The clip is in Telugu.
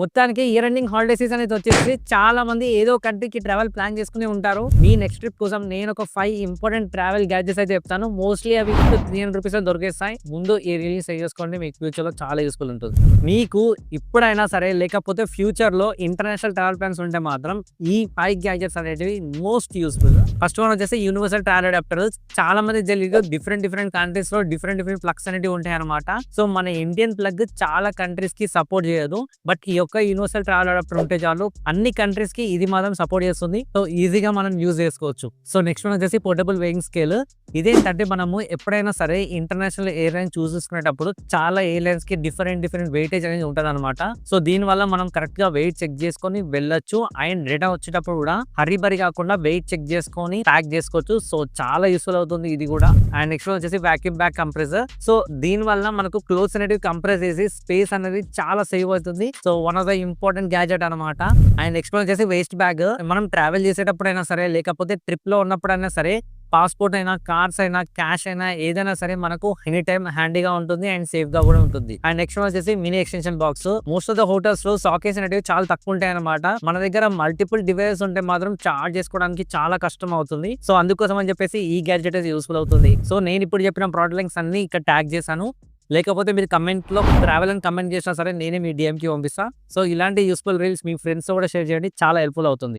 మొత్తానికి ఇయర్ ఎండింగ్ హాలిడే సీజన్ అయితే వచ్చేసి చాలా మంది ఏదో కంట్రీకి ట్రావెల్ ప్లాన్ చేసుకుని ఉంటారు. మీ నెక్స్ట్ ట్రిప్ కోసం నేను ఒక 5 ఇంపార్టెంట్ ట్రావెల్ గ్యాడ్జెట్స్ అయితే చెప్తాను. మోస్ట్లీ అవి 300 రూపీస్ దొరికేస్తాయి. ముందు ఈ రిలీజ్ చేసుకోండి, మీకు ఫ్యూచర్ లో చాలా యూస్ఫుల్ ఉంటుంది. మీకు ఇప్పుడైనా సరే లేకపోతే ఫ్యూచర్ లో ఇంటర్నేషనల్ ట్రావెల్ ప్లాన్స్ ఉంటే మాత్రం ఈ 5 గ్యాడ్జెట్స్ అనేటివి మోస్ట్ యూస్ఫుల్. ఫస్ట్ వన్ వచ్చేసి యూనివర్సల్ ట్రావెల్ అడాప్టర్. చాలా మంది తెలియదు డిఫరెంట్ కంట్రీస్ లో డిఫరెంట్ ప్లగ్స్ అనేవి ఉంటాయి అనమాట. సో మన ఇండియన్ ప్లగ్ చాలా కంట్రీస్ కి సపోర్ట్ చేయదు. బట్ ఈ యొక్క యూనివర్సల్ ట్రావెల్ అడాప్టర్ ఉంటే చాలు అన్ని కంట్రీస్ కి ఇది మాత్రం సపోర్ట్ చేస్తుంది. సో ఈజీగా మనం యూజ్ చేసుకోవచ్చు. సో నెక్స్ట్ వన్ వచ్చేసి పోర్టబుల్ వెయింగ్ స్కేల్. ఇదేంటంటే మనము ఎప్పుడైనా సరే ఇంటర్నేషనల్ ఎయిర్లైన్ చూస్ చేసుకునేటప్పుడు చాలా ఎయిర్లైన్స్ కి డిఫరెంట్ వెయిటేజ్ అనేది ఉంటుంది అనమాట. సో దీని వల్ల మనం కరెక్ట్ గా వెయిట్ చెక్ చేసుకొని వెళ్ళొచ్చు. అండ్ రిటర్న్ వచ్చేటప్పుడు కూడా హరిబరి కాకుండా వెయిట్ చెక్ చేసుకొని ప్యాక్ చేసుకోవచ్చు. సో చాలా యూస్ఫుల్ అవుతుంది ఇది కూడా. అండ్ నెక్స్ట్ వచ్చేసి వాక్యూమ్ బ్యాగ్ కంప్రెసర్. సో దీని వల్ల మనకు క్లోత్స్ అనేవి కంప్రెస్ చేసి స్పేస్ అనేది చాలా సేవ్ అవుతుంది. So one of the important gadget అనమాట. అండ్ నెక్స్ట్ వచ్చేసి వేస్ట్ బ్యాగ్. మనం ట్రావెల్ చేసేటప్పుడైనా సరే లేకపోతే ట్రిప్ లో ఉన్నప్పుడైనా సరే పాస్పోర్ట్ అయినా, కార్స్ అయినా, క్యాష్ అయినా ఏదైనా సరే మనకు ఎనీ టైం హ్యాండీగా ఉంటుంది అండ్ సేఫ్ గా కూడా ఉంటుంది. అండ్ నెక్స్ట్ వచ్చేసి mini extension box. Most of the hotels లో సాకేస్ అనేవి చాలా తక్కువ ఉంటాయి అనమాట. మన దగ్గర మల్టిపుల్ డివైసెస్ ఉంటే మాత్రం చార్జ్ చేసుకోవడానికి చాలా కష్టం అవుతుంది. సో అందుకోసం అని చెప్పేసి ఈ గ్యాడ్జెట్ యూస్ఫుల్ అవుతుంది. సో నేను ఇప్పుడు చెప్పిన ప్రోడక్ట్ లింక్స్ అన్ని ఇక్కడ ట్యాగ్ చేశాను. లేకపోతే మీరు కమెంట్ లో ట్రావెల్ అని కమెంట్ చేసినా సరే నేనే మీ DM కి పంపిస్తా. సో ఇలాంటి యూస్ఫుల్ రీల్స్ మీ ఫ్రెండ్స్ కూడా షేర్ చేయండి, చాలా హెల్ప్ఫుల్ అవుతుంది.